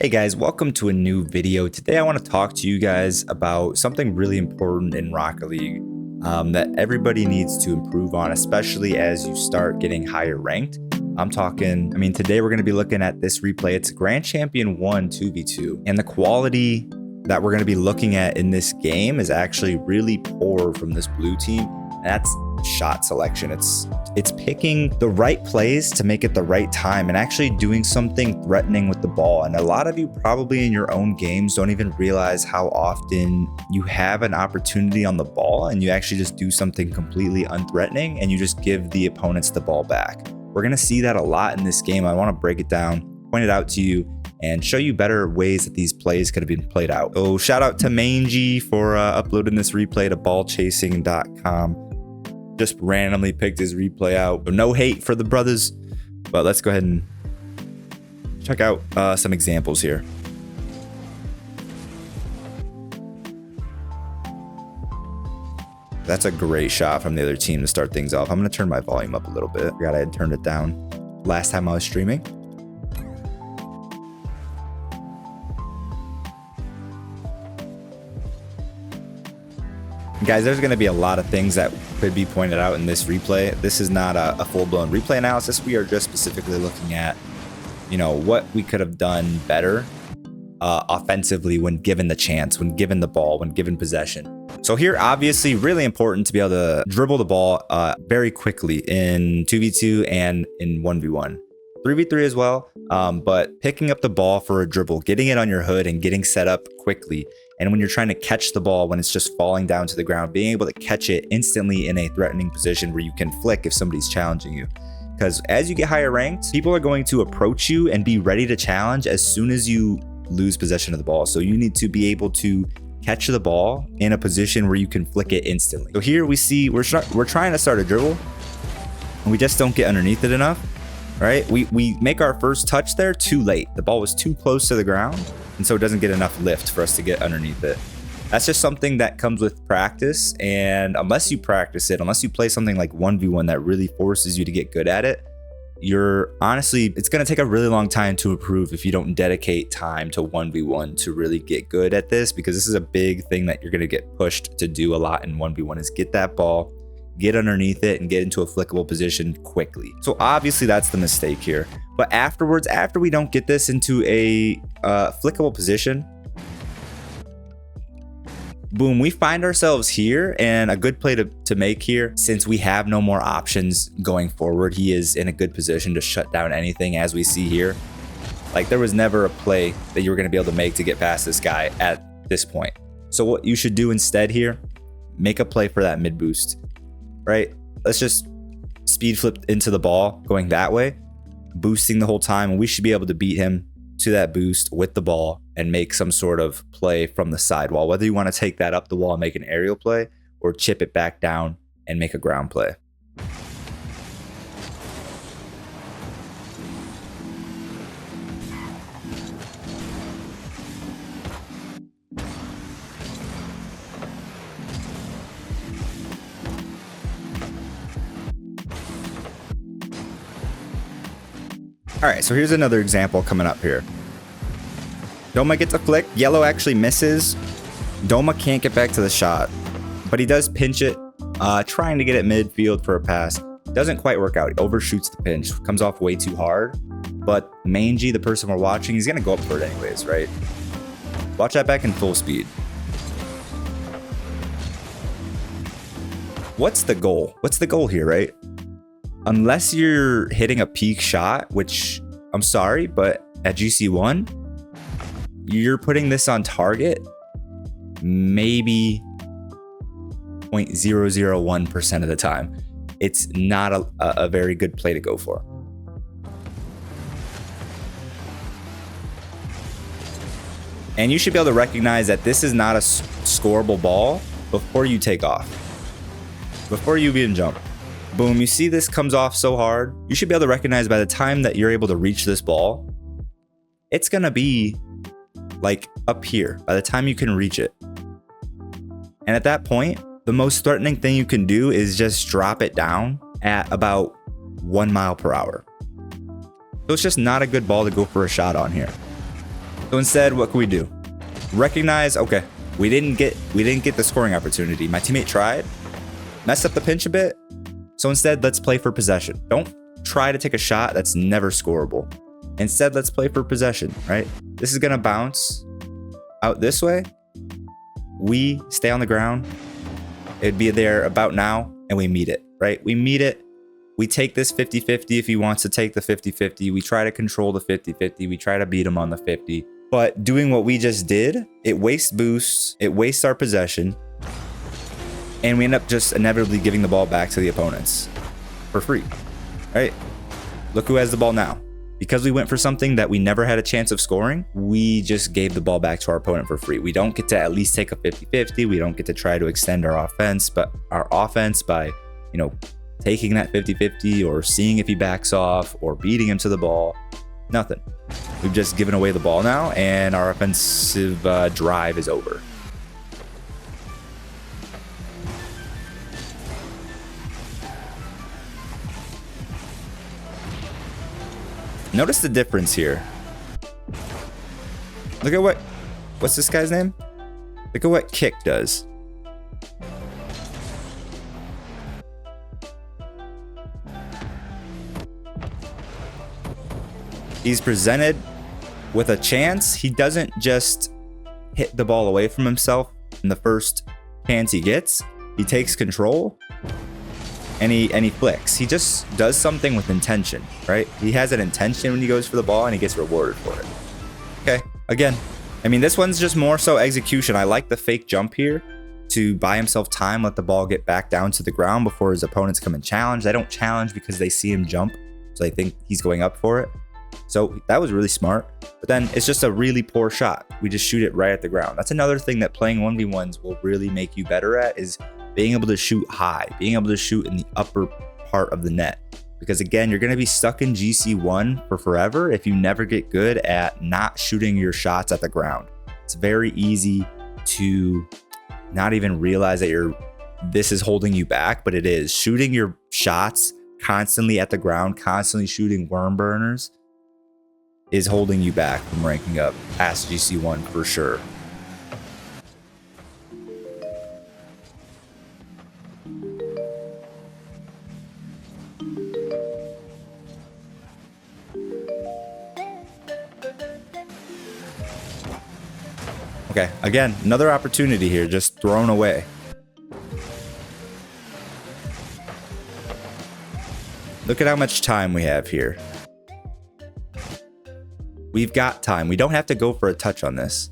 Hey guys, welcome to a new video. Today I want to talk to you guys about something really important in Rocket League that everybody needs to improve on, especially as you start getting higher ranked. Today we're going to be looking at this replay. It's Grand Champion 1 2v2, and the quality that we're going to be looking at in this game is actually really poor from this blue team. And that's shot selection. It's picking the right plays to make it the right time and actually doing something threatening with the ball. And a lot of you probably in your own games don't even realize how often you have an opportunity on the ball and you actually just do something completely unthreatening and you just give the opponents the ball back. We're going to see that a lot in this game. I want to break it down, point it out to you, and show you better ways that these plays could have been played out. So shout out to Mangy for uploading this replay to ballchasing.com. Just randomly picked his replay out. No hate for the brothers, but let's go ahead and check out some examples here. That's a great shot from the other team to start things off. I'm going to turn my volume up a little bit. I had turned it down last time I was streaming. Guys, there's going to be a lot of things that could be pointed out in this replay. This is not a full-blown replay analysis. We are just specifically looking at, what we could have done better offensively when given the chance, when given the ball, when given possession. So here, obviously, really important to be able to dribble the ball very quickly in 2v2 and in 1v1. 3v3 as well, but picking up the ball for a dribble, getting it on your hood and getting set up quickly. And when you're trying to catch the ball, when it's just falling down to the ground, being able to catch it instantly in a threatening position where you can flick if somebody's challenging you. Because as you get higher ranked, people are going to approach you and be ready to challenge as soon as you lose possession of the ball. So you need to be able to catch the ball in a position where you can flick it instantly. So here we see we're trying to start a dribble and we just don't get underneath it enough. Right? We make our first touch there too late. The ball was too close to the ground, and so it doesn't get enough lift for us to get underneath it. That's just something that comes with practice, and unless you practice it, unless you play something like 1v1 that really forces you to get good at it, it's going to take a really long time to improve if you don't dedicate time to 1v1 to really get good at this, because this is a big thing that you're going to get pushed to do a lot in 1v1 is get that ball, get underneath it, and get into a flickable position quickly. So obviously that's the mistake here. But afterwards, after we don't get this into a flickable position, boom, we find ourselves here, and a good play to make here, since we have no more options going forward. He is in a good position to shut down anything, as we see here. Like, there was never a play that you were going to be able to make to get past this guy at this point. So what you should do instead here, make a play for that mid boost. Right? Let's just speed flip into the ball going that way, boosting the whole time, and we should be able to beat him to that boost with the ball and make some sort of play from the sidewall, whether you want to take that up the wall and make an aerial play or chip it back down and make a ground play. All right, so here's another example coming up here. Doma gets a flick. Yellow actually misses. Doma can't get back to the shot, but he does pinch it, trying to get it midfield for a pass. Doesn't quite work out. He overshoots the pinch. Comes off way too hard, but Mangy, the person we're watching, he's going to go up for it anyways, right? Watch that back in full speed. What's the goal? What's the goal here, right? Unless you're hitting a peak shot, which I'm sorry, but at GC1, you're putting this on target maybe 0.001% of the time. It's not a very good play to go for. And you should be able to recognize that this is not a scoreable ball before you take off, before you even jump. Boom, you see this comes off so hard. You should be able to recognize by the time that you're able to reach this ball, it's going to be like up here by the time you can reach it. And at that point, the most threatening thing you can do is just drop it down at about 1 mile per hour. So it's just not a good ball to go for a shot on here. So instead, what can we do? Recognize, okay, we didn't get the scoring opportunity. My teammate tried, messed up the pinch a bit. So instead, let's play for possession. Don't try to take a shot that's never scoreable. Instead, let's play for possession, right? This is gonna bounce out this way. We stay on the ground. It'd be there about now, and we meet it, right? We meet it. We take this 50-50 if he wants to take the 50-50. We try to control the 50-50. We try to beat him on the 50. But doing what we just did, it wastes boosts, it wastes our possession, and we end up just inevitably giving the ball back to the opponents for free, right? Look who has the ball now. Because we went for something that we never had a chance of scoring, we just gave the ball back to our opponent for free. We don't get to at least take a 50-50. We don't get to try to extend our offense, but our offense by, you know, taking that 50-50 or seeing if he backs off or beating him to the ball, nothing. We've just given away the ball now, and our offensive drive is over. Notice the difference here. Look at what's this guy's name? Look at what Kick does. He's presented with a chance. He doesn't just hit the ball away from himself in the first chance he gets. He takes control and he flicks. He just does something with intention, right? He has an intention when he goes for the ball and he gets rewarded for it. Okay, again, I mean, this one's just more so execution. I like the fake jump here to buy himself time, let the ball get back down to the ground before his opponents come and challenge. They don't challenge because they see him jump, so they think he's going up for it. So that was really smart, but then it's just a really poor shot. We just shoot it right at the ground. That's another thing that playing 1v1s will really make you better at, is being able to shoot high, being able to shoot in the upper part of the net. Because again, you're going to be stuck in GC1 for forever if you never get good at not shooting your shots at the ground. It's very easy to not even realize that this is holding you back, but it is. Shooting your shots constantly at the ground, constantly shooting worm burners, is holding you back from ranking up past GC1 for sure. Okay, again, another opportunity here, just thrown away. Look at how much time we have here. We've got time. We don't have to go for a touch on this.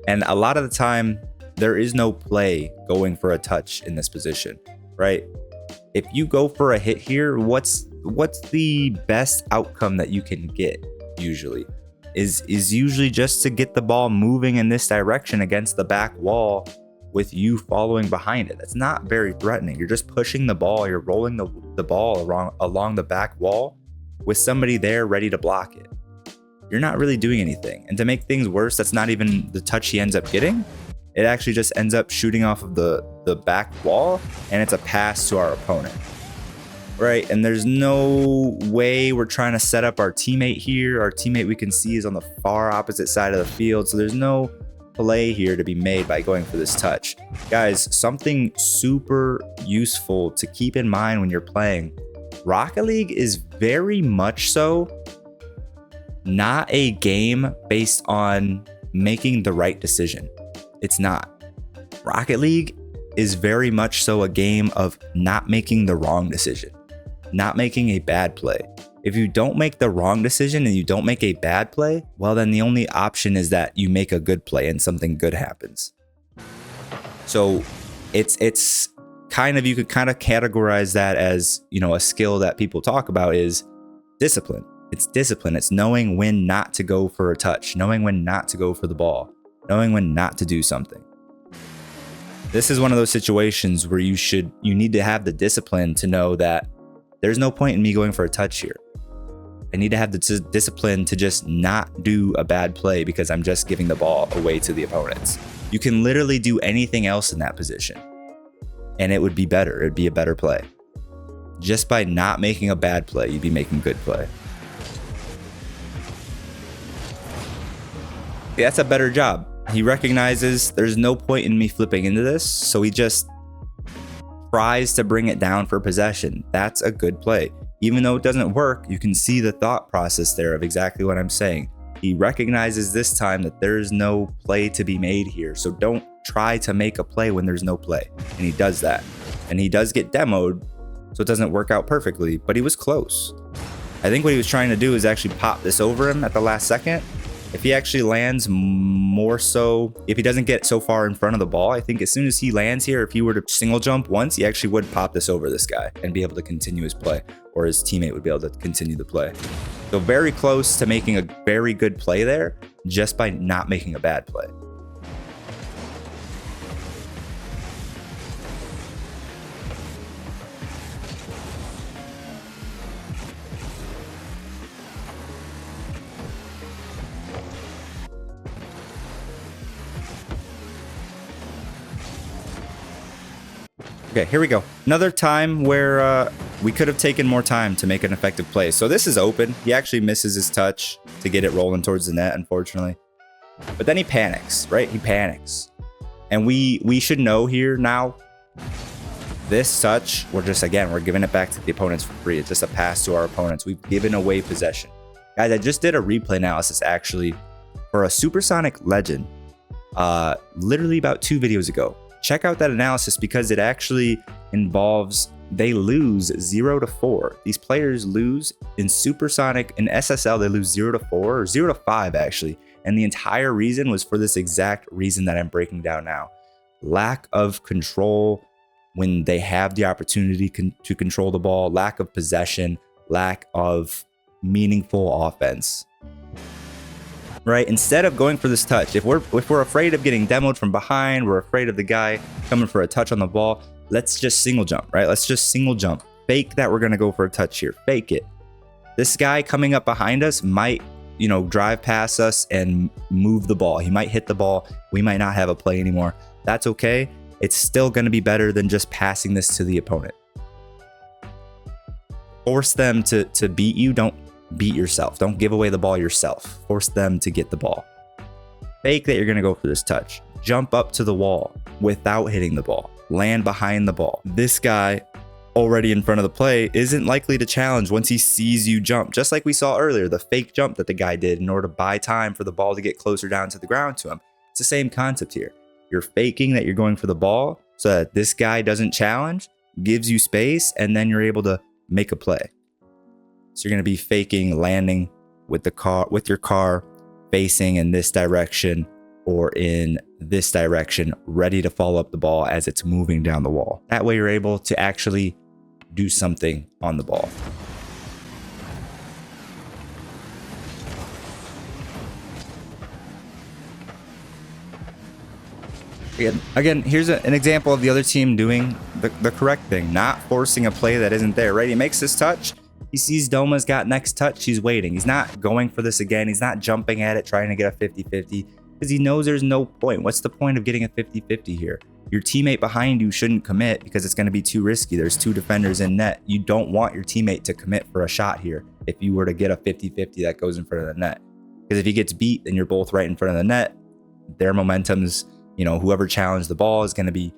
And a lot of the time, there is no play going for a touch in this position, right? If you go for a hit here, what's the best outcome that you can get usually? Is usually just to get the ball moving in this direction against the back wall with you following behind it. That's not very threatening. You're just pushing the ball. You're rolling the ball along the back wall with somebody there ready to block it. You're not really doing anything. And to make things worse, that's not even the touch he ends up getting. It actually just ends up shooting off of the back wall, and it's a pass to our opponent. Right, and there's no way we're trying to set up our teammate here. Our teammate we can see is on the far opposite side of the field, so there's no play here to be made by going for this touch. Guys, something super useful to keep in mind when you're playing. Rocket League is very much so not a game based on making the right decision. It's not. Rocket League is very much so a game of not making the wrong decision, not making a bad play. If you don't make the wrong decision and you don't make a bad play, well, then the only option is that you make a good play and something good happens. So it's kind of, you could kind of categorize that as, you know, a skill that people talk about is discipline. It's discipline. It's knowing when not to go for a touch, knowing when not to go for the ball, knowing when not to do something. This is one of those situations where you need to have the discipline to know that there's no point in me going for a touch here. I need to have the discipline to just not do a bad play because I'm just giving the ball away to the opponents. You can literally do anything else in that position, and it would be better. It'd be a better play. Just by not making a bad play, you'd be making good play. That's a better job. He recognizes there's no point in me flipping into this, so he just tries to bring it down for possession. That's a good play. Even though it doesn't work, you can see the thought process there of exactly what I'm saying. He recognizes this time that there's no play to be made here, so don't try to make a play when there's no play. And he does that. And he does get demoed, so it doesn't work out perfectly, but he was close. I think what he was trying to do is actually pop this over him at the last second. If he actually lands more so, if he doesn't get so far in front of the ball, I think as soon as he lands here, if he were to single jump once, he actually would pop this over this guy and be able to continue his play, or his teammate would be able to continue the play. So very close to making a very good play there, just by not making a bad play. Okay, here we go. Another time where we could have taken more time to make an effective play. So this is open. He actually misses his touch to get it rolling towards the net, unfortunately. But then he panics, right? He panics. And we should know here now, this touch, we're giving it back to the opponents for free. It's just a pass to our opponents. We've given away possession. Guys, I just did a replay analysis actually for a Supersonic Legend literally about 2 videos ago. Check out that analysis because it actually involves, they lose 0-4. These players lose in Supersonic, in SSL, they lose 0-4 or 0-5 actually. And the entire reason was for this exact reason that I'm breaking down now. Lack of control when they have the opportunity to control the ball, lack of possession, lack of meaningful offense. Right? Instead of going for this touch, if we're afraid of getting demoed from behind, we're afraid of the guy coming for a touch on the ball, let's just single jump, right? Let's just single jump. Fake that we're going to go for a touch here. Fake it. This guy coming up behind us might, drive past us and move the ball. He might hit the ball. We might not have a play anymore. That's okay. It's still going to be better than just passing this to the opponent. Force them to beat you. Don't beat yourself. Don't give away the ball yourself. Force them to get the ball. Fake that you're going to go for this touch. Jump up to the wall without hitting the ball. Land behind the ball. This guy already in front of the play isn't likely to challenge once he sees you jump. Just like we saw earlier, the fake jump that the guy did in order to buy time for the ball to get closer down to the ground to him. It's the same concept here. You're faking that you're going for the ball so that this guy doesn't challenge, gives you space, and then you're able to make a play. So you're going to be faking landing with your car facing in this direction or in this direction, ready to follow up the ball as it's moving down the wall. That way you're able to actually do something on the ball. Again, here's an example of the other team doing the correct thing, not forcing a play that isn't there, right? He makes this touch. He sees Doma's got next touch. He's waiting. He's not going for this again. He's not jumping at it, trying to get a 50-50 because he knows there's no point. What's the point of getting a 50-50 here? Your teammate behind you shouldn't commit because it's going to be too risky. There's 2 defenders in net. You don't want your teammate to commit for a shot here if you were to get a 50-50 that goes in front of the net. Because if he gets beat, then you're both right in front of the net. Their momentum's, whoever challenged the ball is going to be,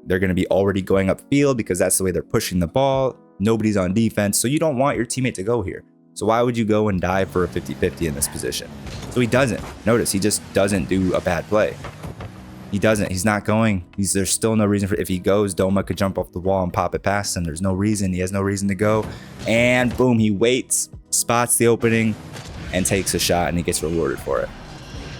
they're going to be already going upfield because that's the way they're pushing the ball. Nobody's on defense, so you don't want your teammate to go here. So why would you go and dive for a 50-50 in this position? So he doesn't. Notice, he just doesn't do a bad play. He doesn't. He's not going. There's still no reason for, if he goes, Doma could jump off the wall and pop it past him. There's no reason. He has no reason to go. And boom, he waits, spots the opening, and takes a shot, and he gets rewarded for it.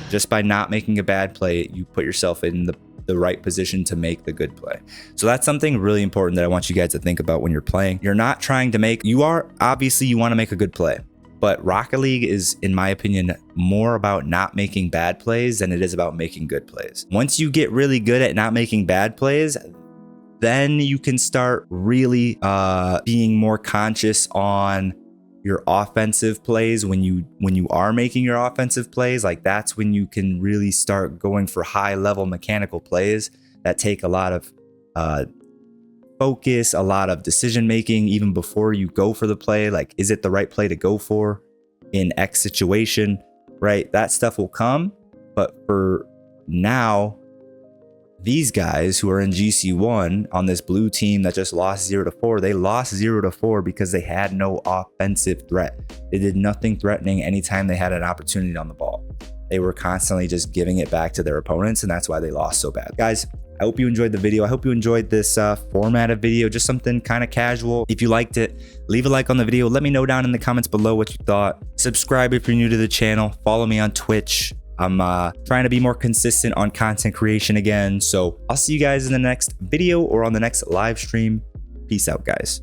Just by not making a bad play, you put yourself in the right position to make the good play. So that's something really important that I want you guys to think about when you're playing. You're not trying to make, you want to make a good play, but Rocket League is, in my opinion, more about not making bad plays than it is about making good plays. Once you get really good at not making bad plays, then you can start really being more conscious on your offensive plays. When you are making your offensive plays, like that's when you can really start going for high level mechanical plays that take a lot of focus, a lot of decision making even before you go for the play. Like, is it the right play to go for in X situation, right? That stuff will come But for now, these guys who are in GC1 on this blue team that just lost 0-4, they lost 0-4 because they had no offensive threat. They did nothing threatening anytime they had an opportunity on the ball. They were constantly just giving it back to their opponents, and that's why they lost so bad. Guys, I hope you enjoyed the video. I hope you enjoyed this format of video, just something kind of casual. If you liked it, leave a like on the video. Let me know down in the comments below what you thought. Subscribe if you're new to the channel. Follow me on Twitch. I'm trying to be more consistent on content creation again. So I'll see you guys in the next video or on the next live stream. Peace out, guys.